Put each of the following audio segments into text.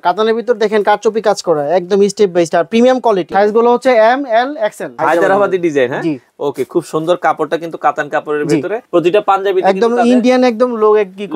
কাতানের ভিতর দেখেন কারচুপি কাজ করা একদম step by step premium quality. সাইজগুলো হচ্ছে M L XL Hyderabadi design. হ্যাঁ ওকে, খুব সুন্দর কাপড়টা কিন্তু কাতান কাপড়ের ভিতরে, প্রতিটা পাঞ্জাবিতে একদম ইন্ডিয়ান একদম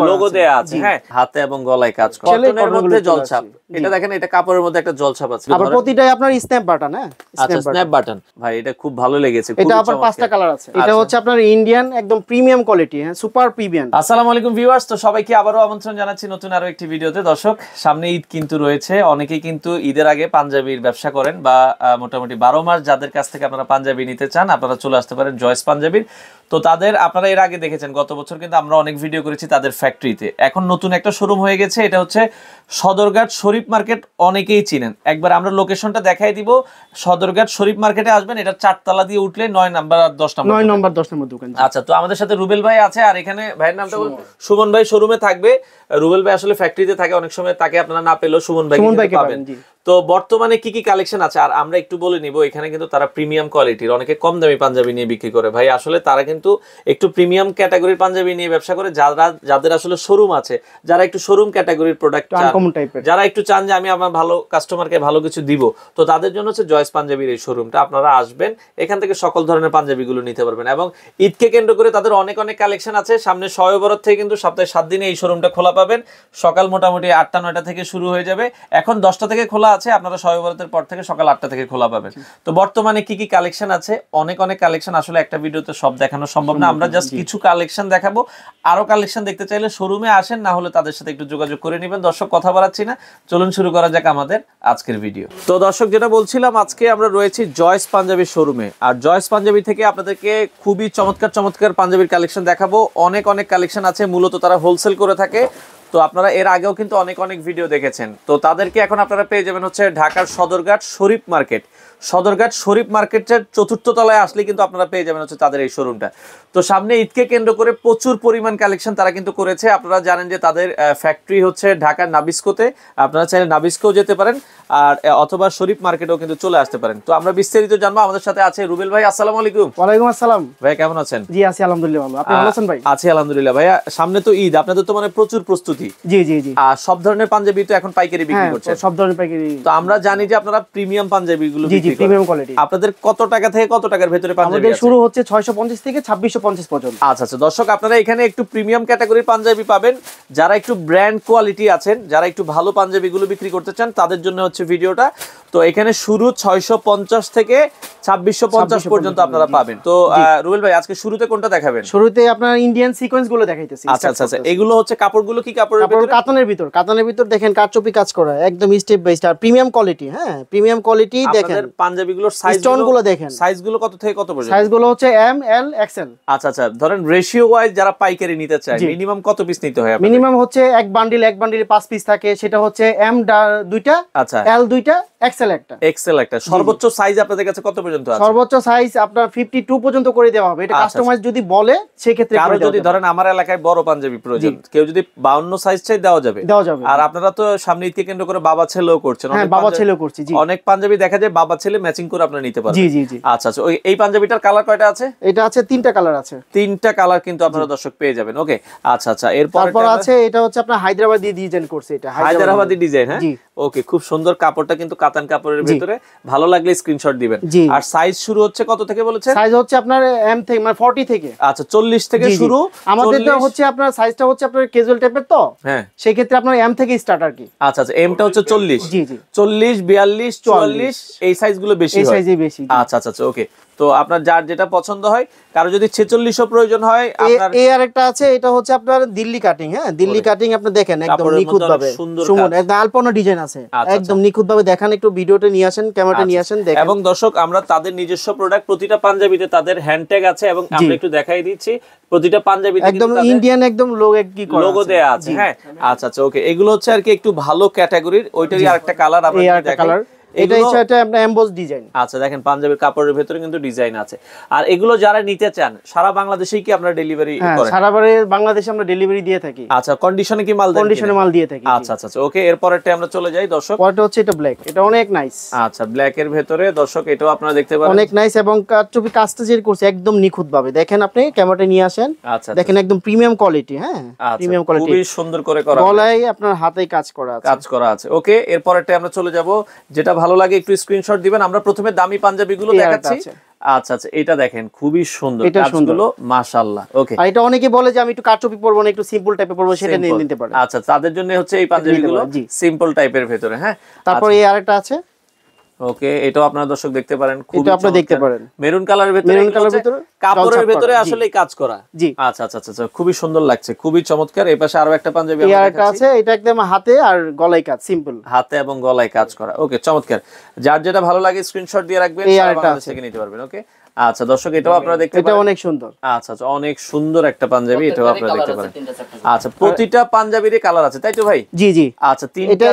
লোগো দেয়া আছে। হ্যাঁ, হাতে এবং গলায় কাজ করা, কটনের মধ্যে জলছাপ। এটা দেখেন, এটা কাপড়ের মধ্যে একটা জলছাপ আছে, আবার প্রতিটাই আপনার স্ন্যাপ বাটন। হ্যাঁ আচ্ছা, স্ন্যাপ বাটন। ভাই এটা খুব ভালো লেগেছে। এটা আবার 5টা কালার আছে। এটা হচ্ছে আপনার ইন্ডিয়ান একদম প্রিমিয়াম কোয়ালিটি। হ্যাঁ, সুপার প্রিমিয়াম। আসসালামু আলাইকুম ভিউয়ার্স, তো সবাইকে আবারো আমন্ত্রণ জানাচ্ছি নতুন আরো একটি ভিডিওতে। দর্শক, সামনে ঈদ কিন্তু রয়েছে, অনেকেই কিন্তু ঈদের আগে পাঞ্জাবির ব্যবসা করেন বা মোটামুটি 12 মাস যাদের কাছ থেকে আপনারা পাঞ্জাবি নিতে চান, আপনারা চলে আসতে পারেন জয়েস পাঞ্জাবির। তো তাদের আপনারা এর আগে দেখেছেন, গত বছর কিন্তু আমরা অনেক ভিডিও করেছি তাদের ফ্যাক্টরিতে। এখন নতুন একটা শোরুম হয়ে গেছে, এটা হচ্ছে সদরঘাট শরীফ মার্কেট। অনেকেই চিনেন, একবার আমরা লোকেশনটা দেখাই দিব। সদরঘাট শরীফ মার্কেটে আসবেন, এটা 4 তলা দিয়ে উঠলে 9 নাম্বার আর 10 নাম্বার 9 নম্বর 10 নম্বর দোকান। আচ্ছা, তো আমাদের সাথে রুবেল ভাই আছে, আর এখানে ভাইয়ের নামটা বলুন। সুমন ভাই শোরুমে থাকবে। রুবেল ভাই আসলে ফ্যাক্টরিতে থাকে, অনেক সময় তাকে আপনারা না পেলেও সুমন ভাইকে পাবেন। তো বর্তমানে কি কি কালেকশন আছে আর আমরা একটু বলে নিব। এখানে কিন্তু তারা প্রিমিয়াম কোয়ালিটির, অনেকে কম দামি পাঞ্জাবি নিয়ে বিক্রি করে। ভাই আসলে তারা কিন্তু একটু প্রিমিয়াম ক্যাটাগরির পাঞ্জাবি নিয়ে ব্যবসা করে, যাদের আসলে শোরুম আছে, যারা একটু শোরুম ক্যাটাগরির প্রোডাক্ট চান, যারা একটু চান যে আমি আমার ভালো কাস্টমারকে ভালো কিছু দিব, তো তাদের জন্য হচ্ছে জয়েস পাঞ্জাবির এই শোরুমটা। আপনারা আসবেন, এখান থেকে সকল ধরনের পাঞ্জাবিগুলো নিতে পারবেন। এবং ঈদকে কেন্দ্র করে তাদের অনেক অনেক কালেকশন আছে। সামনে শবে বরাত থেকে কিন্তু সপ্তাহে 7 দিনে এই শোরুমটা খোলা পাবেন। সকাল মোটামুটি 8টা-9টা থেকে শুরু হয়ে যাবে। এখন 10টা থেকে খোলা আছে, আপনারা শবে বরাতের পর থেকে সকাল 8টা থেকে খোলা পাবেন। তো বর্তমানে কি কি কালেকশন আছে, অনেক অনেক কালেকশন। আসলে একটা ভিডিওতে সব দেখানো সম্ভব না, আমরা জাস্ট কিছু কালেকশন দেখাবো। আরো কালেকশন দেখতে চাইলে শোরুমে আসেন, না হলে তাদের সাথে একটু যোগাযোগ করে নেবেন। দর্শক, কথা বাড়াচ্ছি না, চলুন শুরু করা যাক আমাদের আজকের ভিডিও। তো দর্শক, যেটা বলছিলাম, আজকে আমরা রয়েছি জয়েস পাঞ্জাবির শোরুমে। আর জয়েস পাঞ্জাবি থেকে আপনাদেরকে খুবই চমৎকার চমৎকার পাঞ্জাবির কালেকশন দেখাবো। অনেক অনেক কালেকশন আছে, মূলত তারা হোলসেল করে থাকে। তো আপনারা এর আগেও কিন্তু অনেক অনেক ভিডিও দেখেছেন। তো তাদেরকে এখন আপনারা পেয়ে যাবেন হচ্ছে ঢাকার সদরঘাট শরীফ মার্কেট। সদরঘাট শরীফ মার্কেটের 4র্থ তলায় আসলে কিন্তু আপনারা পেয়ে যাবেন হচ্ছে তাদের এই শোরুমটা। তো সামনে ঈদকে কেন্দ্র করে প্রচুর পরিমাণ কালেকশন তারা কিন্তু করেছে। আপনারা জানেন যে তাদের ফ্যাক্টরি হচ্ছে ঢাকার নাবিস্কোতে। আপনারা চাইলে নাবিস্কোও যেতে পারেন, আর অথবা শরীফ মার্কেটেও কিন্তু চলে আসতে পারেন। তো আমরা বিস্তারিত জানবো। আমাদের সাথে আছে রুবেল ভাই। আসসালামু আলাইকুম। ওয়ালাইকুম আসসালাম। ভাই কেমন আছেন? জি আছি আলহামদুলিল্লাহ, ভালো। আপনি ভালো আছেন ভাই? আছি আলহামদুলিল্লাহ। ভাইয়া, সামনে তো ঈদ, আপনাদের তো মানে প্রচুর প্রস্তুতি। জি জি জি। আর সব ধরনের পাঞ্জাবি তো এখন পাইকারি বিক্রি করছেন? সব ধরনের পাইকারি। তো আমরা জানি যে আপনারা প্রিমিয়াম পাঞ্জাবিগুলো বিক্রি করেন। Premium quality. আপনাদের কত টাকা থেকে কত টাকার ভিতরে পাঞ্জাবি আছে? আমাদের শুরু হচ্ছে 650 থেকে 2650 পর্যন্ত। আচ্ছা আচ্ছা, দর্শক, আপনারা এখানে একটু প্রিমিয়াম ক্যাটাগরির পাঞ্জাবি পাবেন। যারা একটু ব্র্যান্ড কোয়ালিটি আছেন, যারা একটু ভালো পাঞ্জাবিগুলো বিক্রি করতে চান, তাদের জন্য হচ্ছে ভিডিওটা। তো এখানে শুরু 650 থেকে 2650 পর্যন্ত আপনারা পাবেন। তো রুবেল ভাই, আজকে শুরুতে কোনটা দেখাবেন? শুরুতে আপনার ইন্ডিয়ান সিকোয়েন্স গুলো দেখাইতেছি। আচ্ছা আচ্ছা আচ্ছা, এগুলো হচ্ছে কাপড়গুলো কি কাপড়ের ভিতরে? কাতানের ভিতর দেখেন কারচুপি কাজ করা একদম step by step premium quality. হ্যাঁ, প্রিমিয়াম কোয়ালিটি। দেখেন আপনাদের পাঞ্জাবিগুলোর স্টোনগুলো দেখেন, সাইজগুলো কত থেকে কত পর্যন্ত? সাইজগুলো হচ্ছে এম এল এক্সএল। আচ্ছা আচ্ছা, ধরেন রেশিও ওয়াইজ যারা পাইকারি নিতে চায়, মিনিমাম কত পিস নিতে হয়? মিনিমাম হচ্ছে এক বান্ডিলে 5 পিস থাকে, সেটা হচ্ছে এম 2টা, আচ্ছা, এল 2টা, এক্সএল একটা। এক্সএল একটা। সর্বোচ্চ সাইজ আপনাদের কাছে কত পর্যন্ত আছে? সর্বোচ্চ সাইজ আপনার 52 পর্যন্ত করে দেওয়া হবে। এটা কাস্টমাইজ যদি বলে সেই ক্ষেত্রে কারো যদি ধরেন আমার এলাকায় বড় পাঞ্জাবি প্রয়োজন, কেউ যদি 52 সাইজ চাই, দেওয়া যাবে। আর আপনারা তো সামনে ঈদকে কেন্দ্র করে বাবা ছেলেও করছেন। হ্যাঁ, বাবা ছেলেও করছি। জি, অনেক পাঞ্জাবি দেখা যায় বাবা ছেলে ম্যাচিং করে আপনারা নিতে পারবেন। জি জি জি। আচ্ছা আচ্ছা, এই পাঞ্জাবিটার কালার কয়টা আছে? এটা আছে 3টা কালার আছে। 3টা কালার কিন্তু আপনারা দর্শক পেয়ে যাবেন। ওকে, আচ্ছা আচ্ছা। তারপর আছে এটা হচ্ছে আপনার হায়দ্রাবাদি ডিজাইন করছে। এটা হায়দ্রাবাদি ডিজাইন। হ্যাঁ ওকে, খুব সুন্দর কাপড়টা কিন্তু কাতান কাপড়ের ভিতরে। ভালো লাগলে স্ক্রিনশট দিবেন। আর সাইজ শুরু হচ্ছে কত থেকে বলেছেন? সাইজ হচ্ছে আপনার এম থেকে মানে 40 থেকে। আচ্ছা, 40 থেকে শুরু। আমাদেরটা হচ্ছে আপনার সাইজটা হচ্ছে আপনার ক্যাজুয়াল টাইপের, তো হ্যাঁ সেই ক্ষেত্রে আপনার এম থেকে স্টার্ট আর কি। আচ্ছা আচ্ছা, এমটা হচ্ছে 40। জি জি, 40, 42, 44 এই সাইজগুলো বেশি হয়। এই সাইজই বেশি। আচ্ছা আচ্ছা ওকে। তো আপনার যার যেটা পছন্দ হয়, কারো যদি 46ও প্রয়োজন হয়, আপনার এই আরেকটা আছে, এটা হচ্ছে আপনার দিল্লি কাটিং। হ্যাঁ, দিল্লি কাটিং আপনি দেখেন একদম নিখুঁত ভাবে সুন্দর একদম আলপনা ডিজাইন আছে, একদম নিখুঁত ভাবে দেখান। একটু ভিডিওতে নিয়ে আসেন, ক্যামেরাটা নিয়ে আসেন দেখেন। এবং দর্শক, আমরা তাদের নিজস্ব প্রোডাক্ট, প্রতিটা পাঞ্জাবিতে তাদের হ্যান্ড ট্যাগ আছে, এবং আমরা একটু দেখাই দিচ্ছি প্রতিটা পাঞ্জাবিতে একদম ইন্ডিয়ান একদম লোগো দেয়া আছে। হ্যাঁ আচ্ছা আচ্ছা ওকে, এগুলো হচ্ছে আর কি একটু ভালো ক্যাটাগরির। ওইটারই আরেকটা কালার আমরা দেখাই। এটা আপনার এমবোস ডিজাইন। আচ্ছা দেখেন পাঞ্জাবির কাপড়ের ভিতরে কিন্তু ডিজাইন আছে। আর এগুলো যারা নিতে চান সারা বাংলাদেশেই কি আপনারা ডেলিভারি করেন? সারা বাংলাদেশে আমরা ডেলিভারি দিয়ে থাকি। আচ্ছা কন্ডিশনে কি মাল দেন? কন্ডিশনে মাল দিয়ে থাকি। আচ্ছা আচ্ছা ওকে, এরপরটা আমরা চলে যাই দর্শক। পরটা হচ্ছে এটা ব্ল্যাক, এটা অনেক নাইস। আচ্ছা ব্ল্যাক এর ভিতরে দর্শক এটাও আপনারা দেখতে পারেন অনেক নাইস এবং কারচুপি কাজটা যে করছে একদম নিখুঁত ভাবে। দেখেন আপনি ক্যামেরাটা নিয়ে আসেন। আচ্ছা দেখেন একদম প্রিমিয়াম কোয়ালিটি। হ্যাঁ প্রিমিয়াম কোয়ালিটি, খুবই সুন্দর করে করা, গলায় আপনার হাতেই কাজ করা আছে। ওকে এরপরটা আমরা চলে যাব, যেটা ভালো লাগে একটু স্ক্রিনশট দিবেন। আমরা প্রথমে দামি পাঞ্জাবিগুলো দেখাচ্ছি। আচ্ছা আচ্ছা এটা দেখেন খুবই সুন্দর কাজগুলো মাশাআল্লাহ। ওকে আর এটা অনেকে বলে যে আমি একটু কারচুপি পরবো না, একটু সিম্পল টাইপের পরবো, সেটা নিয়ে নিতে পারে। আচ্ছা তাদের জন্য হচ্ছে এই পাঞ্জাবিগুলো সিম্পল টাইপের ভিতরে। হ্যাঁ তারপর এই আরেকটা আছে। ওকে এটাও আপনারা দর্শক দেখতে পারেন, খুবই আপনারা দেখতে পারেন মেরুন কালারের ভিতরে, মেরুন কালারের ভিতরে কাপড়ের ভিতরে আসলেই কাজ করা। জি আচ্ছা আচ্ছা আচ্ছা খুবই সুন্দর লাগছে, খুবই চমৎকার। এই পাশে আরো একটা পাঞ্জাবি আমরা দেখাচ্ছি, এটা একদম হাতে আর গলায় কাজ, সিম্পল হাতে এবং গলায় কাজ করা। ওকে চমৎকার, যার যেটা ভালো লাগে স্ক্রিনশট দিয়ে রাখবেন, সারা বাংলাদেশ থেকে নিতে পারবেন। ওকে আচ্ছা দর্শক এটাও আপনারা দেখতে পারেন, এটা অনেক সুন্দর। আচ্ছা আচ্ছা অনেক সুন্দর একটা পাঞ্জাবি, এটাও আপনারা দেখতে পারেন। আচ্ছা প্রতিটা পাঞ্জাবিরই কালার আছে তাই তো ভাই? জি জি আচ্ছা তিনটা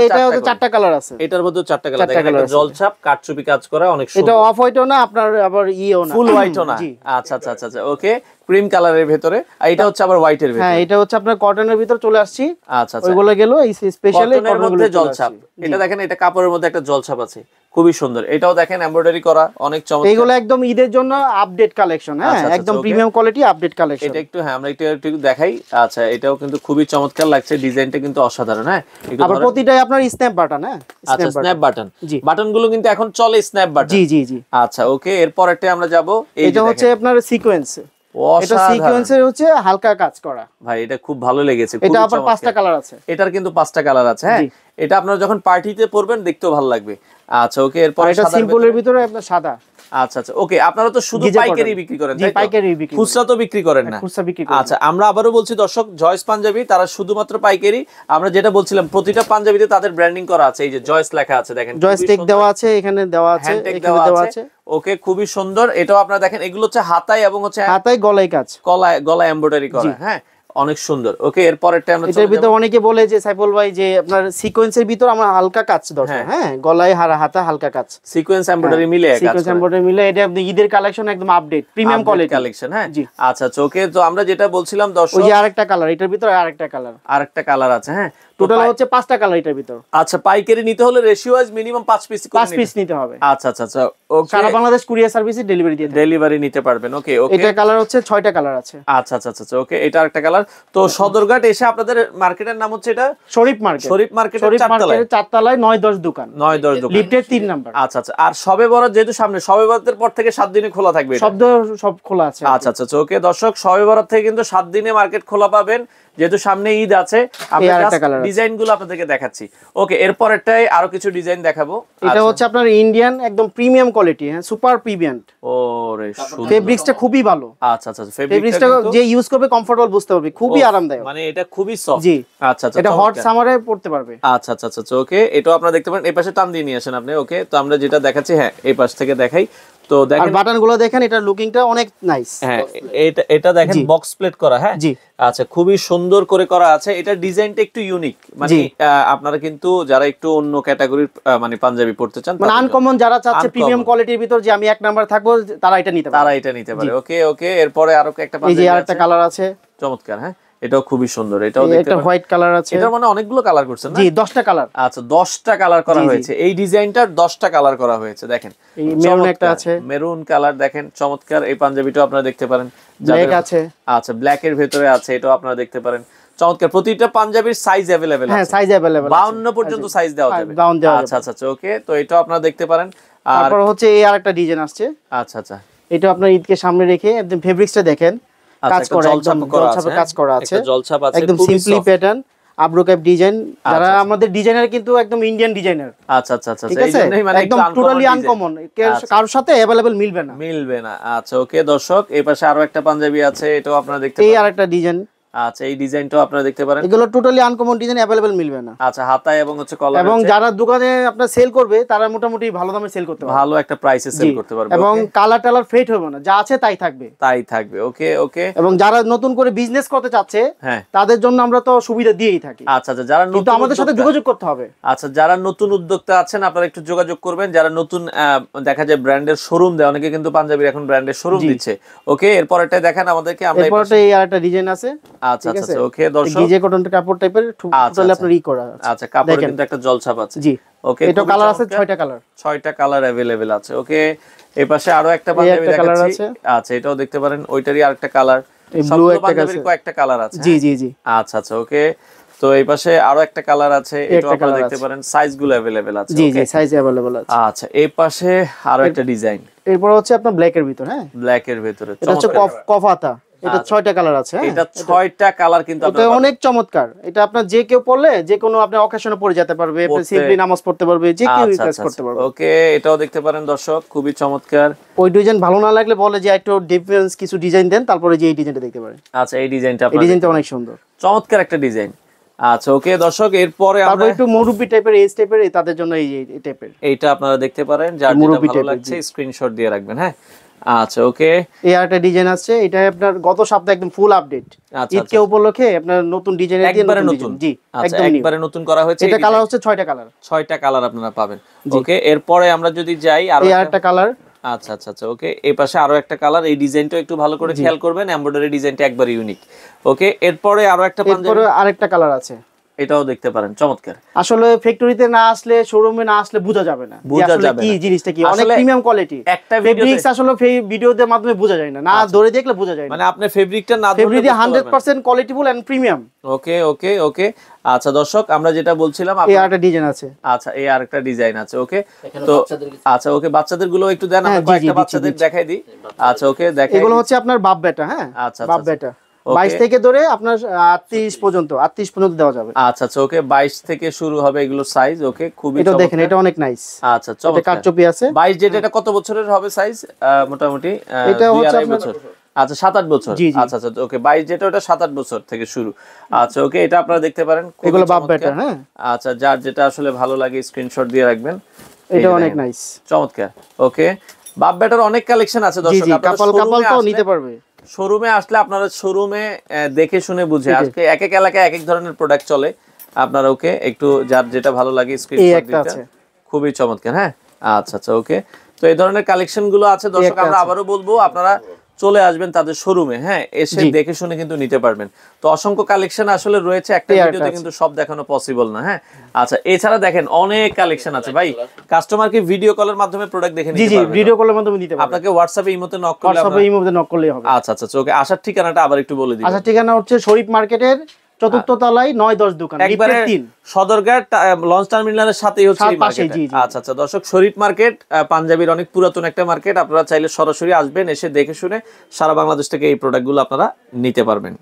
চারটা কালার আছে, এটার মধ্যে চারটা কালার। দেখেন একটা জলছাপ কাটচুপি কাজ করা, অনেক সুন্দর। এটা অফ হোয়াইটও না আপনার আবার ইও না, ফুল হোয়াইটও না। আচ্ছা আচ্ছা আচ্ছা ওকে ক্রিম কালারের ভিতরে, আর এটা হচ্ছে আবার হোয়াইটের ভিতরে। হ্যাঁ এটা হচ্ছে আপনার কটনের ভিতর চলে আসছি। আচ্ছা আচ্ছা ওইগুলো গেল এই স্পেশালি কটনের মধ্যে জলছাপ। এটা দেখেন এটা কাপড়ের মধ্যে একটা জলছাপ আছে, খুবই সুন্দর। এটাও দেখেন এমব্রয়ডারি করা, অনেক চমৎকার। এইগুলো একদম ঈদের জন্য আপডেট কালেকশন। হ্যাঁ একদম প্রিমিয়াম কোয়ালিটি আপডেট কালেকশন। এটা একটু হ্যাঁ আমরা একটু দেখাই। আচ্ছা এটাও কিন্তু খুবই চমৎকার লাগছে, ডিজাইনটা কিন্তু অসাধারণ। হ্যাঁ আবার প্রতিটাই আপনার স্ন্যাপ বাটন। হ্যাঁ আচ্ছা স্ন্যাপ বাটন, বাটনগুলো কিন্তু এখন চলে স্ন্যাপ বাটন। জি জি জি আচ্ছা ওকে এরপর একটা আমরা যাব, এটা হচ্ছে আপনার সিকোয়েন্স। এটা সিকোয়েন্সের হচ্ছে হালকা কাজ করা। ভাই এটা খুব ভালো লেগেছে, এটা আবার পাঁচটা কালার আছে। এটার কিন্তু পাঁচটা কালার আছে। হ্যাঁ এটা আপনারা যখন পার্টিতে পরবেন দেখতেও ভালো লাগবে। আচ্ছা ওকে এরপর এটা সিম্পলের ভিতরে আপনার সাদা। আচ্ছা আচ্ছা ওকে আপনারা তো শুধু পাইকারি বিক্রি করেন তাই তো? পাইকারি বিক্রি, খুচরা তো বিক্রি করেন না? খুচরা বিক্রি করেন। আচ্ছা আমরা আবারো বলছি দর্শক, জয়েস পাঞ্জাবি তারা শুধুমাত্র পাইকারি। আমরা যেটা বলছিলাম প্রতিটা পাঞ্জাবিতে তাদের ব্র্যান্ডিং করা আছে, এই যে জয়েস লেখা আছে দেখেন, জয়েস টেক দেওয়া আছে, এখানে দেওয়া আছে, এখানে দেওয়া আছে। ওকে খুবই সুন্দর। এটাও আপনারা দেখেন, এগুলো হচ্ছে হাতায় এবং হচ্ছে হাতায় গলায় কাজ, গলায় এমব্রয়ডারি করা। হ্যাঁ অনেক সুন্দর। ওকে এরপরেরটা আমরা এটার ভিতর অনেকে বলে যে সাইফুল ভাই যে আপনার সিকোয়েন্সের ভিতর আমরা হালকা কাজ দরকার। হ্যাঁ গলায় হাতা হালকা কাজ, সিকোয়েন্স এমব্রয়ডারি মিলে কাজ, সিকোয়েন্স এমব্রয়ডারি মিলে। এটা আপনি ঈদের কালেকশন একদম আপডেট প্রিমিয়াম কোয়ালিটি কালেকশন। হ্যাঁ আচ্ছা আচ্ছা ওকে তো আমরা যেটা বলছিলাম দর্শক, ওই যে আরেকটা কালার, এটার ভিতর আরেকটা কালার আছে। হ্যাঁ টোটাল হচ্ছে 5টা কালার এটার ভিতর। আচ্ছা পাইকারি নিতে হলে রেশিও ওয়াইজ মিনিমাম 5 পিস নিতে হবে। আচ্ছা আচ্ছা আচ্ছা ওকে সারা বাংলাদেশ কুরিয়ার সার্ভিসে ডেলিভারি নিতে পারবেন। ওকে ওকে এটা কালার হচ্ছে 6টা কালার আছে। আচ্ছা আচ্ছা আচ্ছা ওকে এটা আরেকটা কালার। তো সদরঘাট এসে আপনাদের মার্কেটের নাম হচ্ছে এটা শরীফ মার্কেটের 4 তলায় 9-10 দোকান, 9-10 দোকান, লিফটের 3 নাম্বার। আচ্ছা আচ্ছা আর শবে বরাত যেহেতু সামনে, শবে বরাতের পর থেকে 7 দিনে খোলা থাকবে, সব খোলা আছে। আচ্ছা আচ্ছা ওকে দর্শক শবে বরাত থেকে কিন্তু 7 দিনে মার্কেট খোলা পাবেন, যেহেতু সামনে ঈদ আছে। আমরা ডিজাইনগুলো আপনাদেরকে দেখাচ্ছি। ওকে এরপরেরটাই আরো কিছু ডিজাইন দেখাবো। এটা হচ্ছে আপনার ইন্ডিয়ান একদম প্রিমিয়াম কোয়ালিটি। হ্যাঁ সুপার প্রিমিয়াম। ওরে সুন্দর, ফেব্রিক্সটা খুবই ভালো। আচ্ছা আচ্ছা ফেব্রিক্সটা যে ইউজ করবে কমফোর্টেবল বুঝতে পারবে, খুবই আরামদায়ক। মানে এটা খুবই সফট। জি আচ্ছা আচ্ছা এটা হট সামারে পড়তে পারবে। আচ্ছা আচ্ছা আচ্ছা ওকে এটাও আপনারা দেখতে পারেন। এই পাশে টান দিয়ে নিয়ে আসেন আপনি। ওকে তো আমরা যেটা দেখাচ্ছি, হ্যাঁ এই পাশ থেকে দেখাই। তো দেখেন বাটনগুলো দেখেন, এটার লুকিংটা অনেক নাইস। হ্যাঁ এটা দেখেন বক্স প্লেট করা। হ্যাঁ জি আচ্ছা খুবই সুন্দর করে করা আছে। এটা ডিজাইনটা একটু ইউনিক, মানে আপনারা কিন্তু যারা একটু অন্য ক্যাটাগরির মানে পাঞ্জাবি পড়তে চান, মানে আনকমন যারা চাচ্ছে প্রিমিয়াম কোয়ালিটির ভিতর যে আমি 1 নাম্বার থাকবো, তারা এটা নিতে পারে। ওকে ওকে এরপরে আরো একটা পাঞ্জাবি, এই যে আরেকটা কালার আছে চমৎকার। হ্যাঁ এটাও খুবই সুন্দর। এটাও দেখতে একটা হোয়াইট কালার আছে। এটার মানে অনেকগুলো কালার করছেন না? জি 10টা কালার। আচ্ছা 10টা কালার করা হয়েছে, এই ডিজাইনটার 10টা কালার করা হয়েছে। দেখেন এই মেরুন একটা আছে, মেরুন কালার দেখেন চমৎকার। এই পাঞ্জাবিটাও আপনারা দেখতে পারেন, ব্ল্যাক আছে। আচ্ছা ব্ল্যাক এর ভিতরে আছে, এটাও আপনারা দেখতে পারেন চমৎকার। প্রতিটা পাঞ্জাবির সাইজ अवेलेबल আছে। হ্যাঁ সাইজ अवेलेबल 52 পর্যন্ত সাইজ দেওয়া যাবে। আচ্ছা আচ্ছা ওকে তো এটাও আপনারা দেখতে পারেন। আর তারপর হচ্ছে এই আরেকটা ডিজাইন আসছে। আচ্ছা আচ্ছা এটা আপনার ঈদকে সামনে রেখে একদম ফেব্রিক্সটা দেখেন, কাজ করা একদম জলছাপে কাজ করা আছে, জলছাপ আছে, একদম সিম্পলি প্যাটার্ন আব্রো ক্যাপ ডিজাইন। যারা আমাদের ডিজাইনার কিন্তু একদম ইন্ডিয়ান ডিজাইনার। আচ্ছা আচ্ছা আচ্ছা এইজন্যই মানে একদম টোটালি আনকমন, কারোর সাথে अवेलेबल মিলবে না। আচ্ছা ওকে দর্শক এই পাশে আরো একটা পাঞ্জাবি আছে, এটাও আপনারা দেখতে পারেন। এই আরেকটা ডিজাইন। আচ্ছা এই ডিজাইনটাও আপনারা দেখতে পারেন, এগুলো টোটালি আনকমন ডিজাইন, अवेलेबल মিলবে না। আচ্ছা হাতায় এবং হচ্ছে কলার, এবং যারা দোকানে আপনারা সেল করবে তারা মোটামুটি ভালো দামে সেল করতে পারবে, ভালো একটা প্রাইসে সেল করতে পারবে, এবং কালার টালার ফেড হবে না, যা আছে তাই থাকবে, ওকে ওকে। এবং যারা নতুন করে বিজনেস করতে চাচ্ছে হ্যাঁ তাদের জন্য আমরা তো সুবিধা দিয়েই থাকি। আচ্ছা আচ্ছা, যারা কিন্তু আমাদের সাথে যোগাযোগ করতে হবে। আচ্ছা যারা নতুন উদ্যোক্তা আছেন আপনারা একটু যোগাযোগ করবেন, যারা নতুন দেখা যায় ব্র্যান্ডের শোরুম দেয়, অনেকে কিন্তু পাঞ্জাবির এখন ব্র্যান্ডের শোরুম দিচ্ছে। ওকে এরপরটা দেখেন আমাদেরকে, আমরা এরপরটা এই আরেকটা ডিজাইন আছে। আচ্ছা আচ্ছা ওকে দর্শক, ডিজে কটন কাপড় টাইপের টোটালি আপনার ই করা আছে। আচ্ছা কাপড়ে কিন্তু একটা জলছাপ আছে। জি ওকে, এটা কালার আছে 6টা কালার, 6টা কালার अवेलेबल আছে। ওকে এই পাশে আরো একটা পাঞ্জাবি দেখাচ্ছি। আচ্ছা এটাও দেখতে পারেন, ওইটারই আরেকটা কালার, ব্লু একটা আছে, কয়েকটা কালার আছে। জি জি জি। আচ্ছা আচ্ছা ওকে, তো এই পাশে আরো একটা কালার আছে, এটাও আপনারা দেখতে পারেন, সাইজগুলো अवेलेबल আছে। জি জি সাইজ अवेलेबल আছে। আচ্ছা এই পাশে আরো একটা ডিজাইন, এরপর হচ্ছে আপনার ব্ল্যাক এর ভিতর, হ্যাঁ ব্ল্যাক এর ভিতরে, এটা হচ্ছে কফাতা, এটা 6টা কালার আছে। এটা 6টা কালার কিন্তু এটা অনেক চমৎকার, এটা আপনার যে কেউ পরলে যে কোনো আপনি অকেশনে পরে যেতে পারবে, সিম্পলি নামাজ পড়তে পারবে, যে কেউ ইউজ করতে পারবে। ওকে এটাও দেখতে পারেন দর্শক, খুবই চমৎকার। ওই ডিজাইন ভালো না লাগলে বলে যে একটু ডিফারেন্স কিছু ডিজাইন দেন, তারপরে যে এই ডিজাইনটা দেখতে পারেন। আচ্ছা এই ডিজাইনটা, এই ডিজাইনটা অনেক সুন্দর, চমৎকার একটা ডিজাইন। আচ্ছা ওকে দর্শক, এরপরে আমরা একটু মুরব্বি টাইপের, এই টাইপের, তাদের জন্য এই টাইপের এইটা আপনারা দেখতে পারেন, যার যেটা ভালো লাগছে স্ক্রিনশট দিয়ে রাখবেন। হ্যাঁ আচ্ছা ওকে, এই একটা ডিজাইন আছে, এটা আপনার গত সপ্তাহে একদম ফুল আপডেট, ঈদ কে উপলক্ষে আপনার নতুন ডিজাইনের দিয়ে নতুন, জি একবারে নতুন করা হয়েছে। এটা কালার হচ্ছে 6টা কালার, 6টা কালার আপনারা পাবেন। ওকে এরপরে আমরা যদি যাই আর একটা কালার। আচ্ছা আচ্ছা আচ্ছা ওকে, এই পাশে আরো একটা কালার, এই ডিজাইনটা একটু ভালো করে খেয়াল করবেন, এমব্রয়ডারি ডিজাইনটা একবার ইউনিক। ওকে এরপরে আরো একটা পাঞ্জাবি, এরপরে আরেকটা কালার আছে, এটাও দেখতে পারেন, চমৎকার। আসলে ফ্যাক্টরিতে না আসলে, শোরুমে না আসলে বোঝা যাবে না আসলে কি জিনিসটা কি, অনেক প্রিমিয়াম কোয়ালিটি। একটা ফেব্রিক্স আসলে ভিডিওদের মাধ্যমে বোঝা যায় না, না ধরে দেখলে বোঝা যায় না, মানে আপনি ফেব্রিকটা না ধরলে ফেব্রিক 100% কোয়ালিটিফুল এন্ড প্রিমিয়াম। ওকে ওকে ওকে। আচ্ছা দর্শক, আমরা যেটা বলছিলাম, এই আরেকটা ডিজাইন আছে। আচ্ছা এই আরেকটা ডিজাইন আছে। ওকে তো আচ্ছা ওকে, বাচ্চাদের গুলো একটু দেন, আমরা কয়েকটা বাচ্চাদের দেখাই দিই। আচ্ছা ওকে দেখাই, এগুলো হচ্ছে আপনার বাপ বেটা। হ্যাঁ আচ্ছা বাপ বেটা 22 থেকে ধরে আপনার 38 পর্যন্ত দেওয়া যাবে। আচ্ছা আচ্ছা ওকে, 22 থেকে শুরু হবে এগুলো সাইজ। ওকে খুবই এটা দেখেন, এটা অনেক নাইস। আচ্ছা চমৎকার, এটা কাটচুপি আছে। 22 যেটা, এটা কত বছরের হবে সাইজ? মোটামুটি এটা হচ্ছে 2-2.5 বছর। আচ্ছা 7-8 বছর। আচ্ছা আচ্ছা ওকে, 22 যেটা ওটা 7-8 বছর থেকে শুরু। আচ্ছা ওকে, এটা আপনারা দেখতে পারেন, এগুলো বাপ বেটা। হ্যাঁ আচ্ছা, যার যেটা আসলে ভালো লাগে স্ক্রিনশট দিয়ে রাখবেন, এটা অনেক নাইস, চমৎকার। ওকে বাপ বেটার অনেক কালেকশন আছে দর্শক, আপনারা কাপাল তো নিতে পারবে। শোরুমে আসলে আপনারা শোরুমে দেখে শুনে বুঝে, আজকে এক এক এলাকায় এক এক ধরনের প্রোডাক্ট চলে, আপনারা ওকে একটু যার যেটা ভালো লাগে স্ক্রিনশট দিতে, খুবই চমৎকার। হ্যাঁ আচ্ছা আচ্ছা ওকে, তো এই ধরনের কালেকশন গুলো আছে দর্শক, আমরা আবারও বলবো আপনারা চলে আসবেন তাদের শোরুমে, হ্যাঁ এসে দেখে শুনে কিন্তু নিতে পারবেন। তো অসংখ্য কালেকশন আসলে রয়েছে, একটা ভিডিওতে কিন্তু সব দেখানো পসিবল না। হ্যাঁ আচ্ছা, এছাড়া দেখেন অনেক কালেকশন আছে ভাই, কাস্টমারকে ভিডিও কলের মাধ্যমে প্রোডাক্ট দেখে নিতে পারবেন। ভিডিও কলের মাধ্যমে নিতে পারবেন, আপনাকে হোয়াটসঅ্যাপে ইমোতে নক করলেই হবে। আচ্ছা আচ্ছা ওকে, আসার ঠিকানাটা আবার একটু বলে দিন। আসার ঠিকানা হচ্ছে শরীফ মার্কেটের 4র্থ তলায় 9-10 দোকান, একবারে সদরঘাট লঞ্চ টার্মিনালের সাথেই হচ্ছে এই মার্কেট। আচ্ছা আচ্ছা দর্শক, শরীফ মার্কেট পাঞ্জাবির অনেক পুরাতন একটা মার্কেট, আপনারা চাইলে সরাসরি আসবেন, এসে দেখে শুনে সারা বাংলাদেশ থেকে এই প্রোডাক্টগুলো আপনারা নিতে পারবেন।